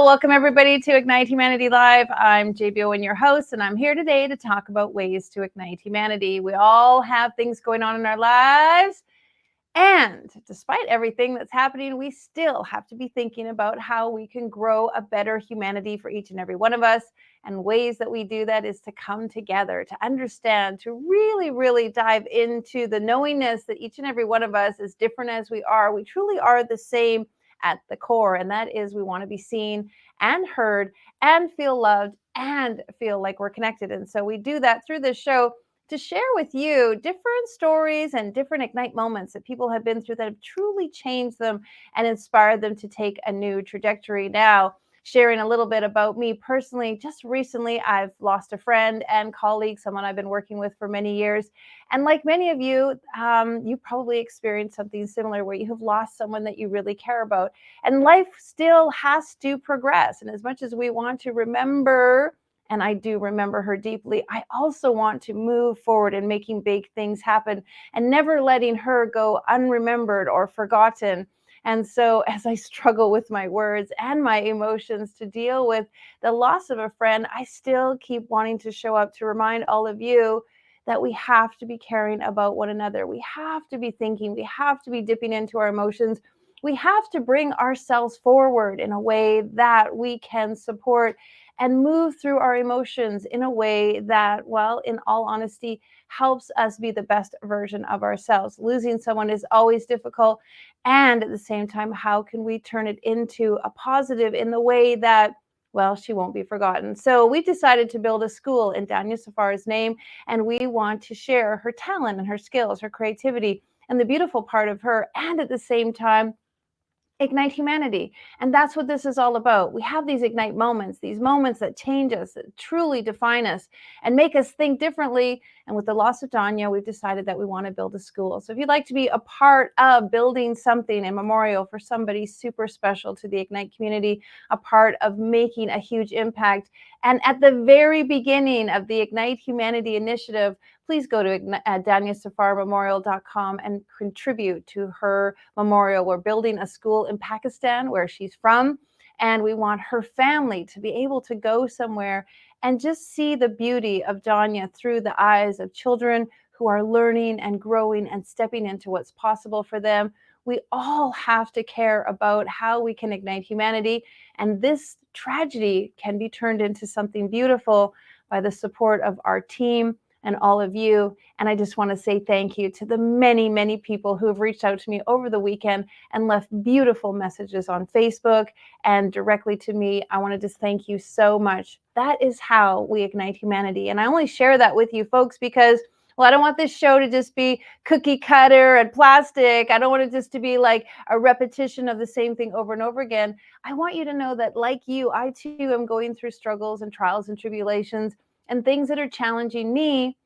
welcome everybody to Ignite Humanity Live. I'm JB Owen, your host, and I'm here today to talk about ways to ignite humanity. We all have things going on in our lives, and despite everything that's happening, we still have to be thinking about how we can grow a better humanity for each and every one of us. And ways that we do that is to come together, to understand, to really, really dive into the knowingness that each and every one of us, as different as we are, we truly are the same at the core. And that is, we want to be seen and heard and feel loved and feel like we're connected. And so we do that through this show to share with you different stories and different Ignite moments that people have been through that have truly changed them and inspired them to take a new trajectory. Now, sharing a little bit about me personally, just recently, I've lost a friend and colleague, someone I've been working with for many years. And like many of you, you probably experienced something similar where you have lost someone that you really care about. And life still has to progress. And as much as we want to remember, and I do remember her deeply, I also want to move forward in making big things happen and never letting her go unremembered or forgotten. And so as I struggle with my words and my emotions to deal with the loss of a friend, I still keep wanting to show up to remind all of you that we have to be caring about one another. We have to be thinking, we have to be dipping into our emotions. We have to bring ourselves forward in a way that we can support and move through our emotions in a way that, well, in all honesty, helps us be the best version of ourselves. Losing someone is always difficult. And at the same time, how can we turn it into a positive in the way that, well, she won't be forgotten? So we decided to build a school in Danya Safar's name, and we want to share her talent and her skills, her creativity, and the beautiful part of her, and at the same time, ignite humanity. And that's what this is all about. We have these ignite moments, these moments that change us, that truly define us and make us think differently. And with the loss of Danya, we've decided that we want to build a school. So if you'd like to be a part of building something, a memorial for somebody super special to the Ignite community, a part of making a huge impact, and at the very beginning of the Ignite Humanity initiative, please go to danyasafarmemorial.com and contribute to her memorial. We're building a school in Pakistan, where she's from, and we want her family to be able to go somewhere and just see the beauty of Danya through the eyes of children who are learning and growing and stepping into what's possible for them. We all have to care about how we can ignite humanity, and this tragedy can be turned into something beautiful by the support of our team and all of you. And I just want to say thank you to the many, many people who have reached out to me over the weekend and left beautiful messages on Facebook and directly to me. I want to just thank you so much. That is how we ignite humanity. And I only share that with you folks because, well, I don't want this show to just be cookie cutter and plastic. I don't want it just to be like a repetition of the same thing over and over again. I want you to know that, like you, I too am going through struggles and trials and tribulations and things that are challenging me.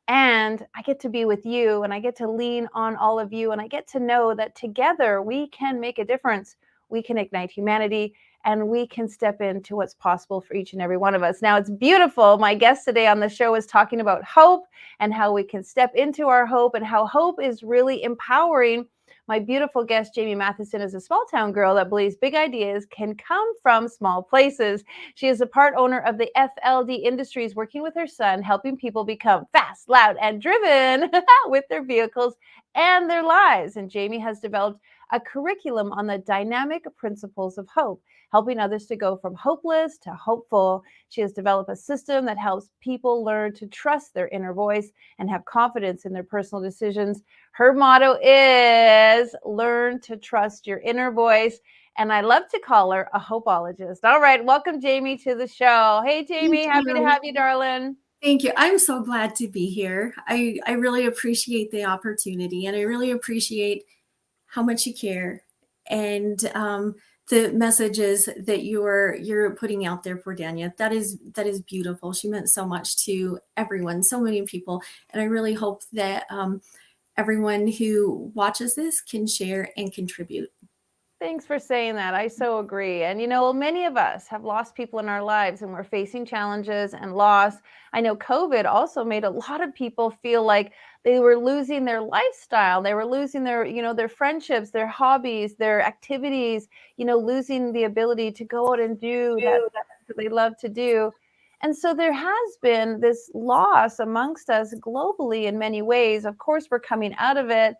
And I get to be with you, and I get to lean on all of you, and I get to know that together we can make a difference. We can ignite humanity, and we can step into what's possible for each and every one of us. Now, it's beautiful. My guest today on the show is talking about hope and how we can step into our hope and how hope is really empowering. My beautiful guest, Jammie Matheson, is a small town girl that believes big ideas can come from small places. She is a part owner of the FLD Industries, working with her son, helping people become fast, loud, and driven with their vehicles and their lives. And Jammie has developed a curriculum on the dynamic principles of hope, helping others to go from hopeless to hopeful. She has developed a system that helps people learn to trust their inner voice and have confidence in their personal decisions. Her motto is learn to trust your inner voice. And I love to call her a hopeologist. All right, welcome Jammie to the show. Hey Jammie, happy to have you, darling. Thank you. I'm so glad to be here. I really appreciate the opportunity, and I really appreciate how much you care and the messages that you're putting out there for Danya. That is beautiful. She meant so much to everyone, so many people, and I really hope that everyone who watches this can share and contribute. Thanks for saying that. I so agree. And many of us have lost people in our lives and we're facing challenges and loss. I know COVID also made a lot of people feel like they were losing their lifestyle. They were losing their friendships, their hobbies, their activities, losing the ability to go out and do that stuff that they love to do. And so there has been this loss amongst us globally in many ways. Of course, we're coming out of it.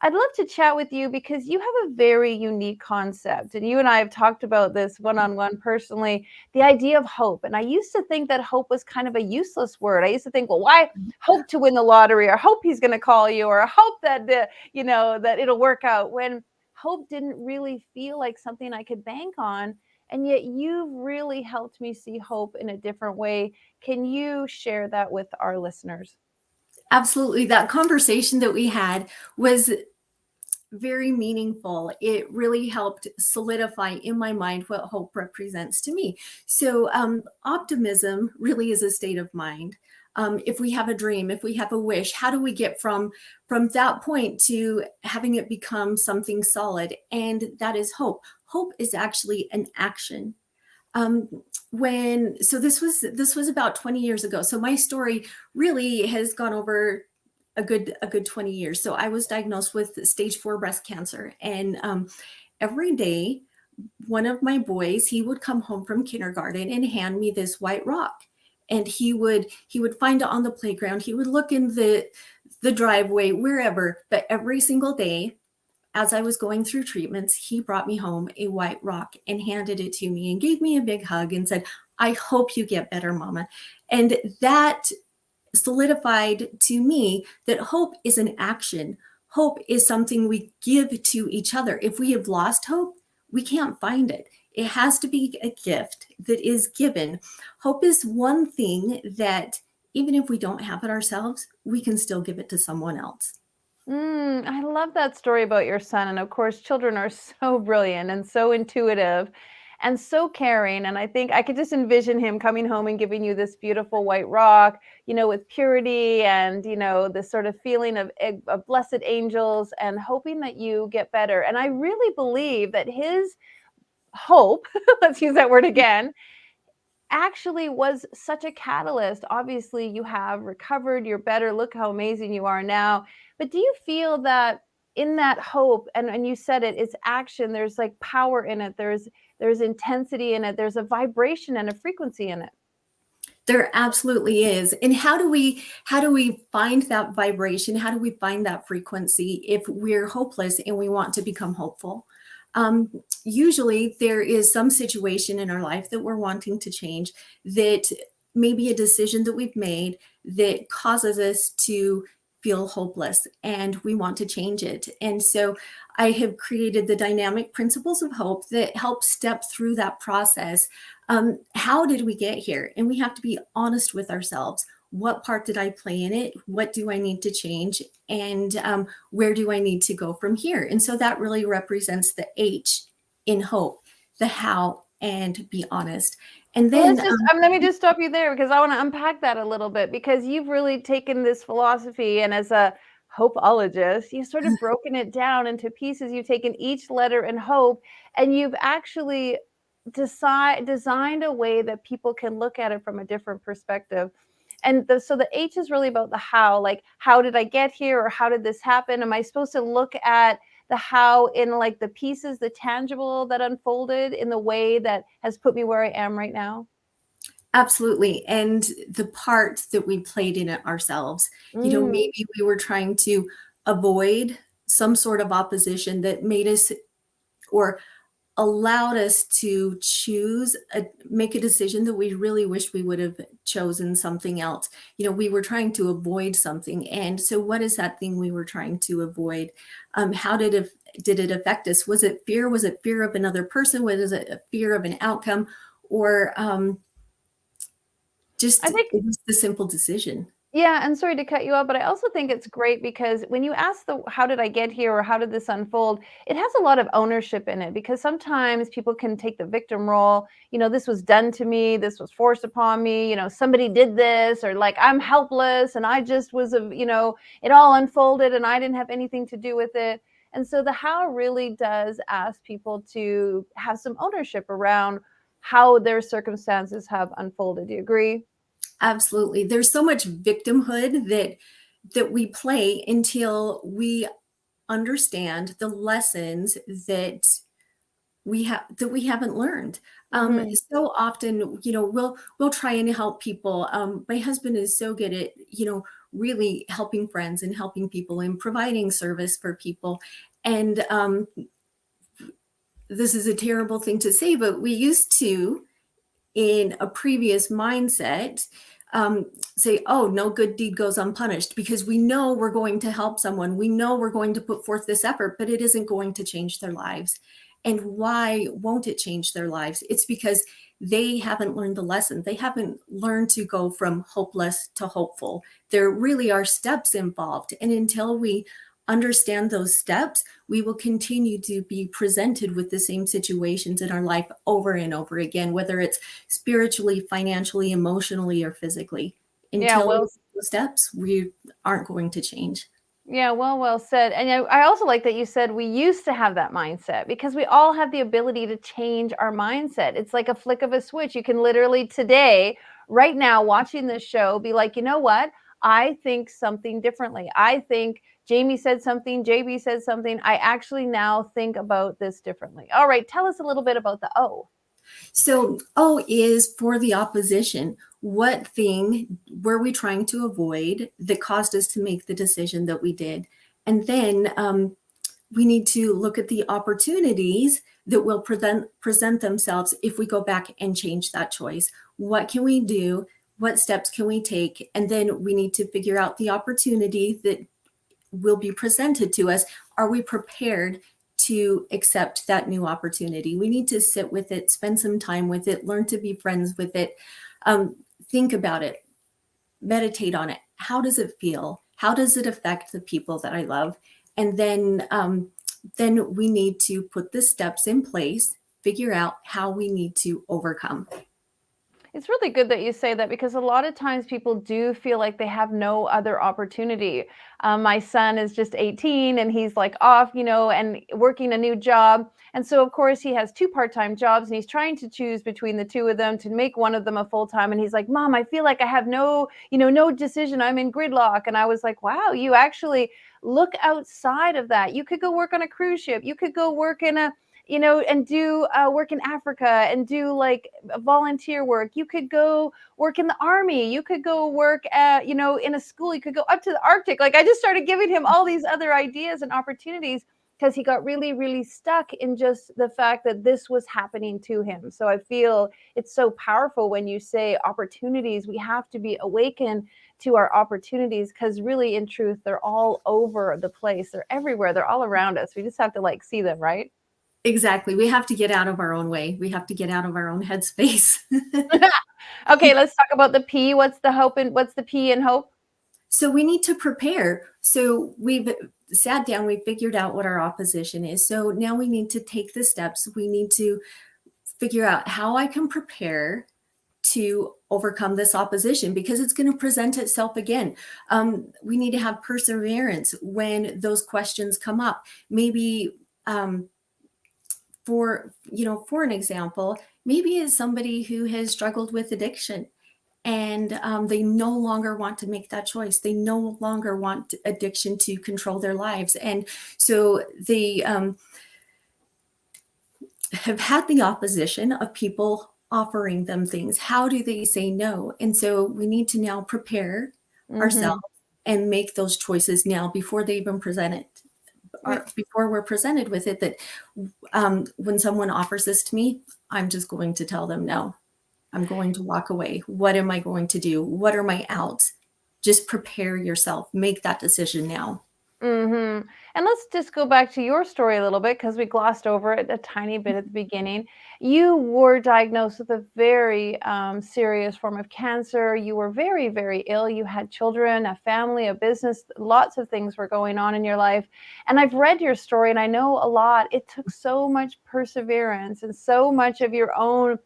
I'd love to chat with you because you have a very unique concept. And you and I have talked about this one-on-one personally, the idea of hope. And I used to think that hope was kind of a useless word. I used to think, well, why hope to win the lottery, or hope he's going to call you, or hope that that it'll work out, when hope didn't really feel like something I could bank on. And yet you've really helped me see hope in a different way. Can you share that with our listeners? Absolutely. That conversation that we had was very meaningful. It really helped solidify in my mind what hope represents to me. So, optimism really is a state of mind. If we have a dream, if we have a wish, how do we get from that point to having it become something solid? And that is hope. Hope is actually an action. This was about 20 years ago. So my story really has gone over a good 20 years. So I was diagnosed with stage 4 breast cancer, and every day one of my boys, he would come home from kindergarten and hand me this white rock, and he would find it on the playground. He would look in the driveway, wherever, but every single day as I was going through treatments, he brought me home a white rock and handed it to me and gave me a big hug and said, "I hope you get better, Mama." And that solidified to me that hope is an action. Hope is something we give to each other. If we have lost hope, we can't find it. It has to be a gift that is given. Hope is one thing that even if we don't have it ourselves, we can still give it to someone else. I love that story about your son. And of course, children are so brilliant and so intuitive and so caring. And I think I could just envision him coming home and giving you this beautiful white rock, with purity and, this sort of feeling of blessed angels, and hoping that you get better. And I really believe that his hope, let's use that word again, actually was such a catalyst. Obviously, you have recovered, you're better. Look how amazing you are now. But do you feel that in that hope, and you said it's action, there's like power in it, there's intensity in it, there's a vibration and a frequency in it? There absolutely is. And how do we find that vibration? How do we find that frequency if we're hopeless and we want to become hopeful? Usually there is some situation in our life that we're wanting to change, that maybe a decision that we've made that causes us to feel hopeless and we want to change it. And so I have created the dynamic principles of hope that help step through that process. How did we get here? And we have to be honest with ourselves. What part did I play in it? What do I need to change? And where do I need to go from here? And so that really represents the H in hope, the how, and be honest. And Well, then let me just stop you there, because I want to unpack that a little bit, because you've really taken this philosophy, and as a hopeologist, you've sort of broken it down into pieces. You've taken each letter in hope, and you've actually designed a way that people can look at it from a different perspective. And so the H is really about the how, like, how did I get here, or how did this happen? Am I supposed to look at the how in like the pieces, the tangible that unfolded in the way that has put me where I am right now? absolutely. And the part that we played in it ourselves, Mm. maybe we were trying to avoid some sort of opposition that made us or allowed us to make a decision that we really wish we would have chosen something else. We were trying to avoid something. And so what is that thing we were trying to avoid? How did it affect us? Was it fear? Was it fear of another person? Was it a fear of an outcome? Or I think, it was the simple decision? yeah, and sorry to cut you off, but I also think it's great because when you ask the how did I get here, or how did this unfold, it has a lot of ownership in it, because sometimes people can take the victim role. This was done to me, this was forced upon me, somebody did this, or like I'm helpless and I just was it all unfolded and I didn't have anything to do with it. And so the how really does ask people to have some ownership around how their circumstances have unfolded. Do you agree? Absolutely. There's so much victimhood that we play until we understand the lessons that we haven't learned. Hmm. So often, we'll try and help people. My husband is so good at, really helping friends and helping people and providing service for people. And this is a terrible thing to say, but we used to, in a previous mindset, say, oh, no good deed goes unpunished, because we know we're going to help someone. We know we're going to put forth this effort, but it isn't going to change their lives. And why won't it change their lives? It's because they haven't learned the lesson. They haven't learned to go from hopeless to hopeful. There really are steps involved. And until we understand those steps, we will continue to be presented with the same situations in our life over and over again, whether it's spiritually, financially, emotionally, or physically. Yeah, Until we well, take those steps, we aren't going to change. yeah, well said. And I also like that you said we used to have that mindset, because we all have the ability to change our mindset. It's like a flick of a switch. You can literally today, right now, watching this show, be like, you know what? I think something differently. I think Jamie said something, JB said something. I actually now think about this differently. All right, tell us a little bit about the O. So O is for the opposition. What thing were we trying to avoid that caused us to make the decision that we did? And then we need to look at the opportunities that will present themselves if we go back and change that choice. What can we do? What steps can we take? And then we need to figure out the opportunity that will be presented to us. Are we prepared to accept that new opportunity? We need to sit with it, spend some time with it, learn to be friends with it, think about it, meditate on it. How does it feel? How does it affect the people that I love? And then we need to put the steps in place, figure out how we need to overcome. It's really good that you say that, because a lot of times people do feel like they have no other opportunity. My son is just 18 and he's like off, and working a new job. And so, of course, he has two part-time jobs and he's trying to choose between the two of them to make one of them a full-time. And he's like, Mom, I feel like I have no decision. I'm in gridlock. And I was like, wow, you actually look outside of that. You could go work on a cruise ship. You could go work in a and do work in Africa and do like volunteer work. You could go work in the army. You could go work at, in a school. You could go up to the Arctic. Like, I just started giving him all these other ideas and opportunities, because he got really, really stuck in just the fact that this was happening to him. So I feel it's so powerful when you say opportunities. We have to be awakened to our opportunities, because really, in truth, they're all over the place. They're everywhere. They're all around us. We just have to like see them, right? Exactly. We have to get out of our own way. We have to get out of our own headspace. Okay, let's talk about the P. What's the hope and what's the P in hope? So we need to prepare. So we've sat down, we figured out what our opposition is. So now we need to take the steps. We need to figure out how I can prepare to overcome this opposition, because it's going to present itself again. We need to have perseverance when those questions come up. Maybe for an example, maybe it's somebody who has struggled with addiction, and they no longer want to make that choice. They no longer want addiction to control their lives. And so they have had the opposition of people offering them things. How do they say no? And so we need to now prepare Mm-hmm. ourselves and make those choices now before they even present it, or before we're presented with it, that when someone offers this to me, I'm just going to tell them no. I'm going to walk away. What am I going to do? What are my outs? Just prepare yourself. Make that decision now. Mm-hmm. And let's just go back to your story a little bit, because we glossed over it a tiny bit at the beginning. You were diagnosed with a very serious form of cancer. You were very, very ill. You had children, a family, a business. Lots of things were going on in your life. And I've read your story and I know a lot. It took so much perseverance and so much of your own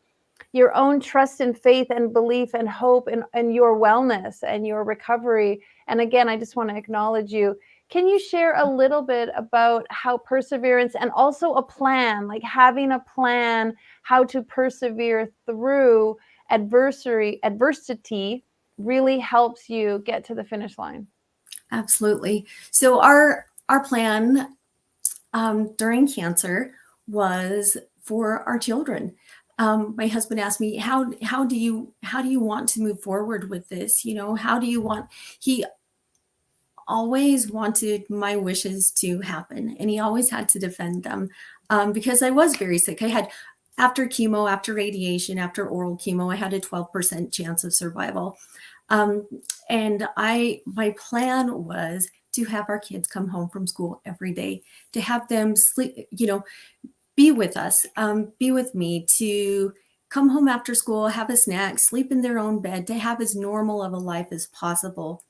trust and faith and belief and hope and your wellness and your recovery. And again, I just want to acknowledge you. Can you share a little bit about how perseverance and also a plan, like having a plan, how to persevere through adversity really helps you get to the finish line? Absolutely. So our plan during cancer was for our children. My husband asked me, how do you want to move forward with this? You know, how do you want? He always wanted my wishes to happen, and he always had to defend them because I was very sick. I had after chemo, after radiation, after oral chemo, I had a 12% chance of survival. Um, and my plan was to have our kids come home from school every day, to have them sleep, you know, be with us, be with me, to come home after school, have a snack, sleep in their own bed, to have as normal of a life as possible.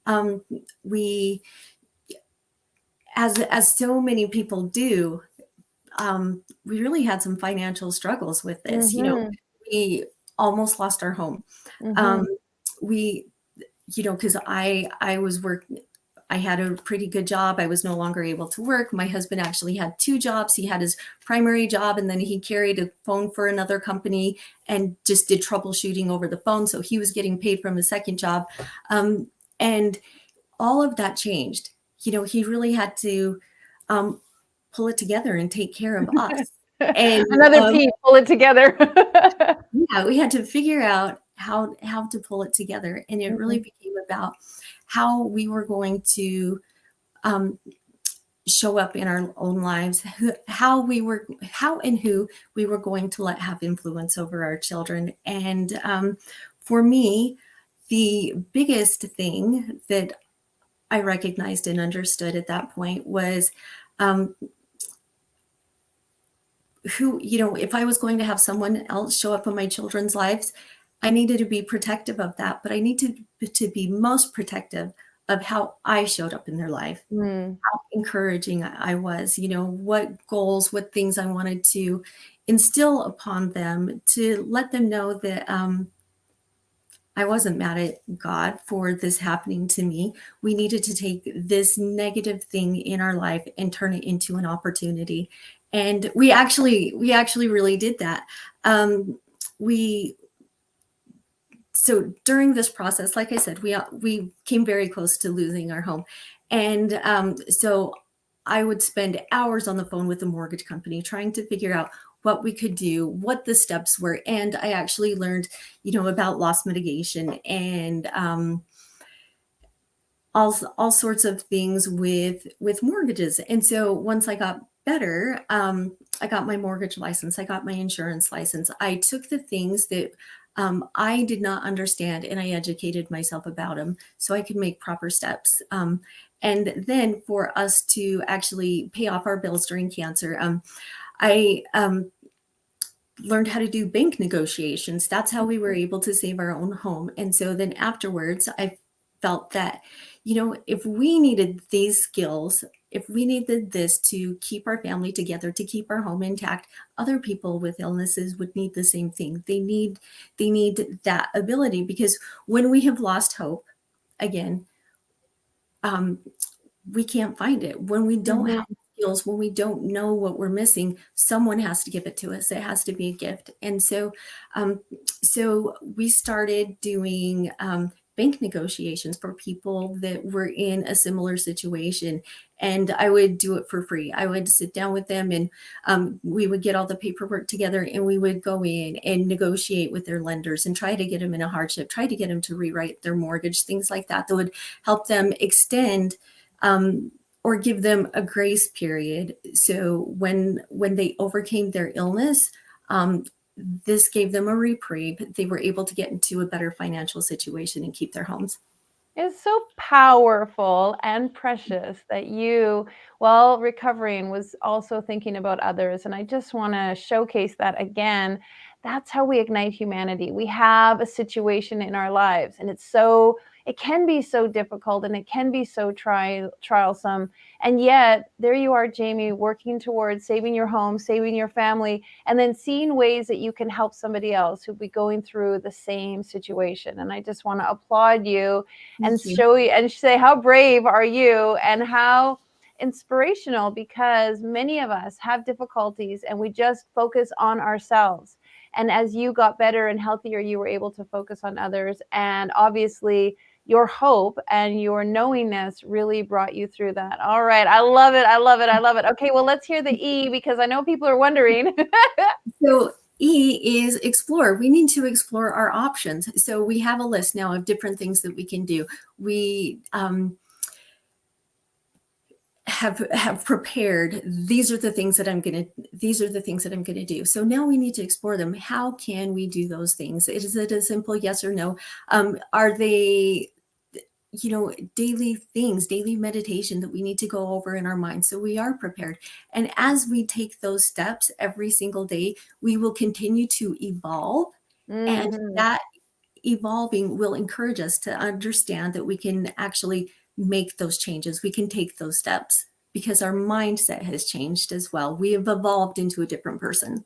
Um, we, as so many people do, we really had some financial struggles with this. You know, Mm-hmm. we almost lost our home. Mm-hmm. Um, we, you know, because I was working. I had a pretty good job. I was no longer able to work. My husband actually had two jobs. He had his primary job, and then he carried a phone for another company and just did troubleshooting over the phone. So he was getting paid from his second job. And all of that changed. You know, he really had to um, pull it together and take care of us. And Another P, pull it together. yeah, we had to figure out how to pull it together, and it really Mhm. became about how we were going to um, show up in our own lives, how and who we were going to let have influence over our children. And for me, the biggest thing that I recognized and understood at that point was um, who, you know, if I was going to have someone else show up in my children's lives, I needed to be protective of that, but I needed to be most protective of how I showed up in their life, Mm. how encouraging I was, you know, what goals, what things I wanted to instill upon them to let them know that I wasn't mad at God for this happening to me. We needed to take this negative thing in our life and turn it into an opportunity. And we actually really did that. We So during this process, like I said, we came very close to losing our home, and so I would spend hours on the phone with the mortgage company trying to figure out what we could do, what the steps were, and I actually learned, you know, about loss mitigation and all sorts of things with mortgages. And so once I got better, I got my mortgage license, I got my insurance license. I took the things that I did not understand and I educated myself about them so I could make proper steps. And then for us to actually pay off our bills during cancer, I learned how to do bank negotiations. That's how we were able to save our own home. And so then afterwards, I felt that, you know, if we needed these skills, if we needed this to keep our family together, to keep our home intact, other people with illnesses would need the same thing. They need that ability, because when we have lost hope, again, um, we can't find it. When we don't Mhm. have skills, when we don't know what we're missing, someone has to give it to us. It has to be a gift. And so, um, so we started doing bank negotiations for people that were in a similar situation. And I would do it for free. I would sit down with them, and we would get all the paperwork together, and we would go in and negotiate with their lenders and try to get them in a hardship, try to get them to rewrite their mortgage, things like that would help them extend or give them a grace period. So when they overcame their illness, this gave them a reprieve. They were able to get into a better financial situation and keep their homes. It's so powerful and precious that you, while recovering, was also thinking about others. And I just want to showcase that again, That's how we ignite humanity. We have a situation in our lives, and it can be so difficult and it can be so trialsome. And yet, there you are, Jammie, working towards saving your home, saving your family, and then seeing ways that you can help somebody else who'd be going through the same situation. And I just want to applaud you and Thank you. show you and say, how brave are you and how inspirational, because many of us have difficulties and we just focus on ourselves. And as you got better and healthier, you were able to focus on others. And obviously, your hope and your knowingness really brought you through that. All right. I love it. I love it. I love it. Okay. Well, let's hear the E, because I know people are wondering. So E is explore. We need to explore our options. So we have a list now of different things that we can do. We have prepared. These are the things that I'm going to do. So now we need to explore them. How can we do those things? Is it a simple yes or no? Are they, daily things, daily meditation that we need to go over in our minds, so we are prepared? And as we take those steps every single day, we will continue to evolve. And that evolving will encourage us to understand that we can actually make those changes. We can take those steps because our mindset has changed as well. We have evolved into a different person.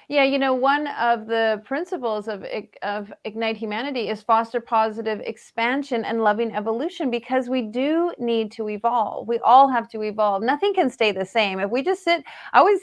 Yeah, one of the principles of Ignite Humanity is foster positive expansion and loving evolution, because we do need to evolve. We all have to evolve. Nothing can stay the same. If we just sit,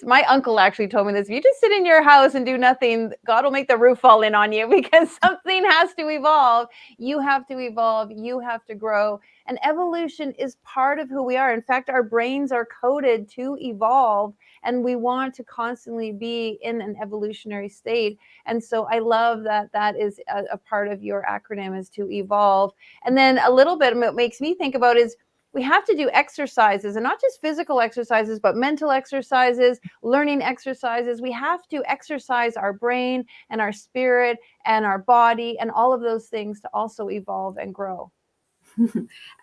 my uncle actually told me this, if you just sit in your house and do nothing, God will make the roof fall in on you, because something has to evolve. You have to evolve. You have to grow. And evolution is part of who we are. In fact, our brains are coded to evolve, and we want to constantly be in an evolutionary state. And so I love that that is a part of your acronym, is to evolve. And then a little bit of what makes me think about is we have to do exercises, and not just physical exercises, but mental exercises, learning exercises. We have to exercise our brain and our spirit and our body and all of those things to also evolve and grow.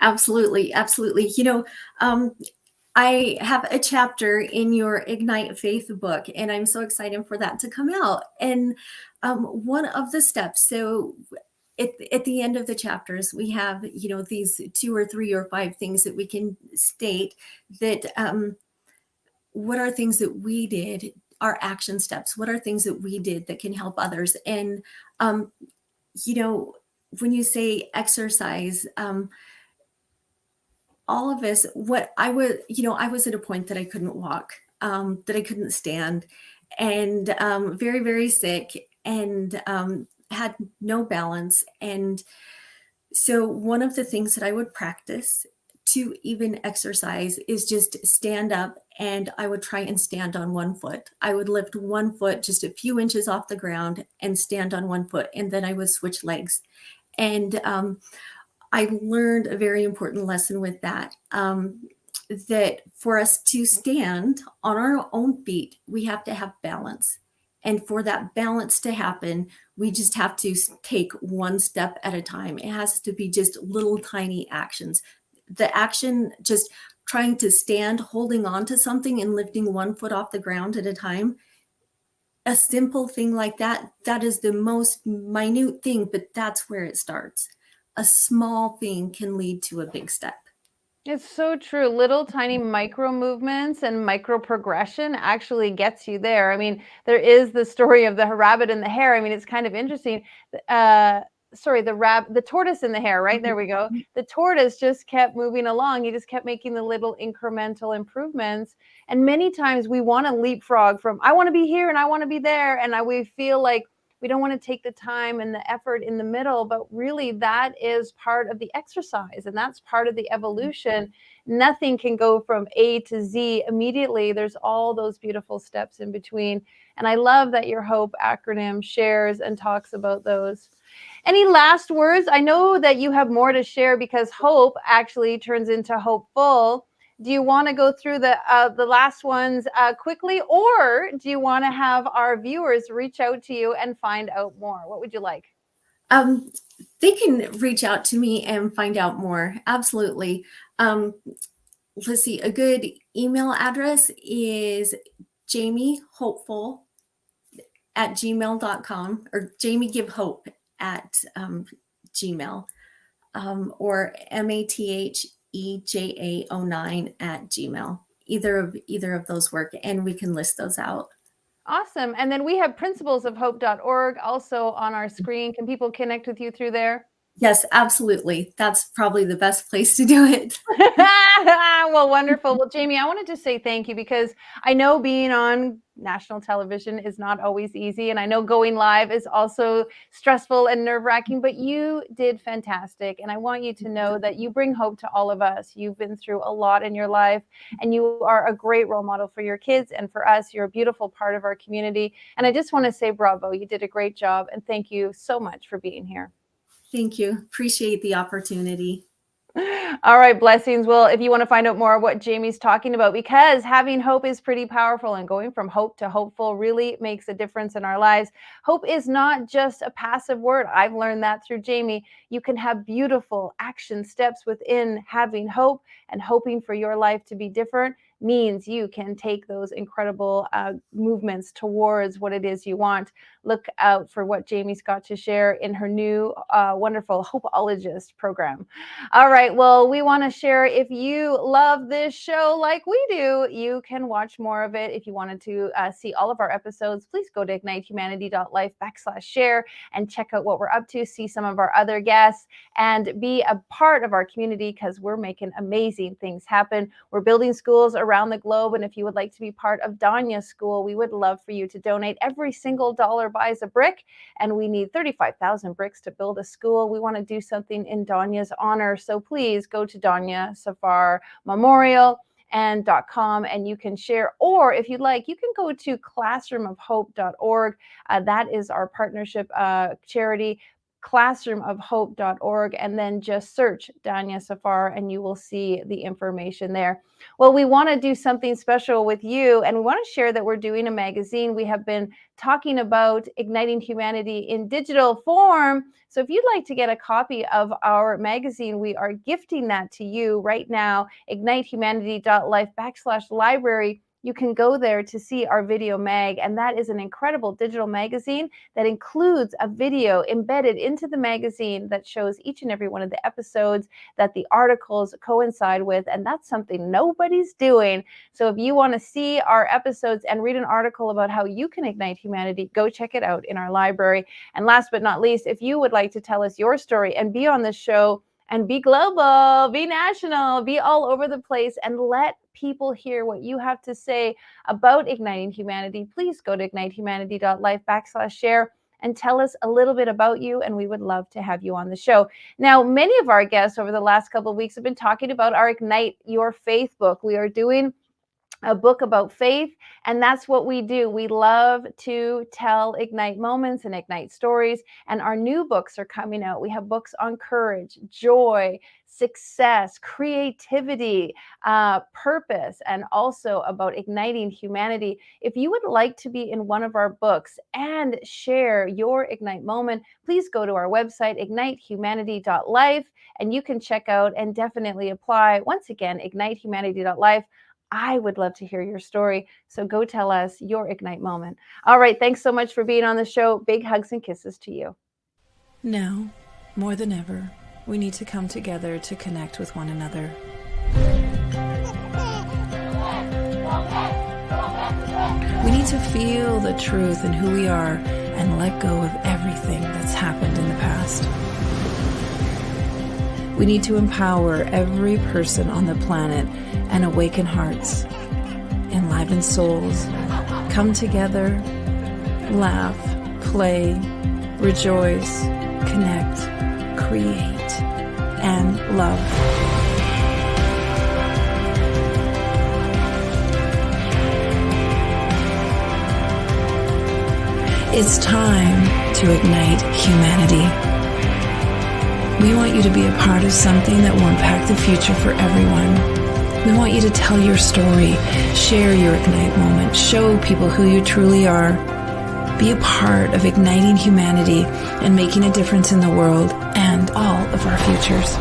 Absolutely. Absolutely. I have a chapter in your Ignite Faith book, and I'm so excited for that to come out. And one of the steps, so at the end of the chapters, we have, these 2 or 3 or 5 things that we can state that what are things that we did, our action steps, what are things that we did that can help others. And, when you say exercise, all of us, I was at a point that I couldn't walk, that I couldn't stand, and very, very sick, and had no balance. And so one of the things that I would practice to even exercise is just stand up, and I would try and stand on one foot. I would lift one foot just a few inches off the ground and stand on one foot, and then I would switch legs. And I learned a very important lesson with that, that for us to stand on our own feet, we have to have balance. And for that balance to happen, we just have to take one step at a time. It has to be just little tiny actions. The action, just trying to stand, holding on to something and lifting one foot off the ground at a time, a simple thing like that, that is the most minute thing, but that's where it starts. A small thing can lead to a big step. It's so true. Little tiny micro movements and micro progression actually gets you there. I mean, there is the story of the rabbit and the hare. I mean, it's kind of interesting. The tortoise and the hare, right? There we go. The tortoise just kept moving along. He just kept making the little incremental improvements. And many times we want to leapfrog from, I want to be here and I want to be there. And we feel like we don't want to take the time and the effort in the middle, but really that is part of the exercise, and that's part of the evolution. Nothing can go from A to Z immediately. There's all those beautiful steps in between. And I love that your HOPE acronym shares and talks about those. Any last words? I know that you have more to share, because hope actually turns into hopeful. Do you want to go through the last ones quickly, or do you want to have our viewers reach out to you and find out more? What would you like? They can reach out to me and find out more. Absolutely. Let's see. A good email address is Jammie Hopeful at gmail.com, or JammieGiveHope@Gmail, or MATHEJA09 @Gmail. Either of those work, and we can list those out. Awesome. And then we have principlesofhope.org also on our screen. Can people connect with you through there? Yes, absolutely. That's probably the best place to do it. Well, wonderful. Well, Jammie, I wanted to say thank you, because I know being on national television is not always easy. And I know going live is also stressful and nerve-wracking, but you did fantastic. And I want you to know that you bring hope to all of us. You've been through a lot in your life, and you are a great role model for your kids and for us. You're a beautiful part of our community. And I just want to say bravo. You did a great job. And thank you so much for being here. Thank you. Appreciate the opportunity. All right, blessings. Well, if you want to find out more what Jammie's talking about, because having hope is pretty powerful, and going from hope to hopeful really makes a difference in our lives. Hope is not just a passive word. I've learned that through Jammie. You can have beautiful action steps within having hope, and hoping for your life to be different means you can take those incredible movements towards what it is you want. Look out for what Jammie's got to share in her new wonderful Hopeologist program. All right, well, we want to share, if you love this show like we do, you can watch more of it. If you wanted to see all of our episodes, please go to ignitehumanity.life/share and check out what we're up to, see some of our other guests, and be a part of our community, because we're making amazing things happen. We're building schools around the globe, and if you would like to be part of Danya's school, we would love for you to donate. Every single dollar buys a brick, and we need 35,000 bricks to build a school. We want to do something in Danya's honor, so please go to Danya Safar Memorial and .com, and you can share. Or if you'd like, you can go to classroomofhope.org. That is our partnership charity, classroomofhope.org, and then just search Danya Safar and you will see the information there. Well, we want to do something special with you, and we want to share that we're doing a magazine. We have been talking about igniting humanity in digital form. So if you'd like to get a copy of our magazine, we are gifting that to you right now. ignitehumanity.life/library. You can go there to see our video mag, and that is an incredible digital magazine that includes a video embedded into the magazine that shows each and every one of the episodes that the articles coincide with, and that's something nobody's doing. So if you want to see our episodes and read an article about how you can ignite humanity, go check it out in our library. And last but not least, if you would like to tell us your story and be on the show, and be global, be national, be all over the place, and let people hear what you have to say about igniting humanity, please go to ignitehumanity.life/share and tell us a little bit about you, and we would love to have you on the show. Now, many of our guests over the last couple of weeks have been talking about our Ignite Your Faith book. We are doing a book about faith, and that's what we do. We love to tell Ignite moments and Ignite stories, and our new books are coming out. We have books on courage, joy, success, creativity, purpose, and also about igniting humanity. If you would like to be in one of our books and share your Ignite moment, please go to our website, ignitehumanity.life, and you can check out and definitely apply. Once again, ignitehumanity.life. I would love to hear your story. So go tell us your Ignite moment. All right. Thanks so much for being on the show. Big hugs and kisses to you. Now, more than ever, we need to come together to connect with one another. We need to feel the truth in who we are and let go of everything that's happened in the past. We need to empower every person on the planet and awaken hearts, enliven souls, come together, laugh, play, rejoice, connect, create, and love. It's time to ignite humanity. We want you to be a part of something that will impact the future for everyone. We want you to tell your story, share your Ignite moment, show people who you truly are. Be a part of igniting humanity and making a difference in the world and all of our futures.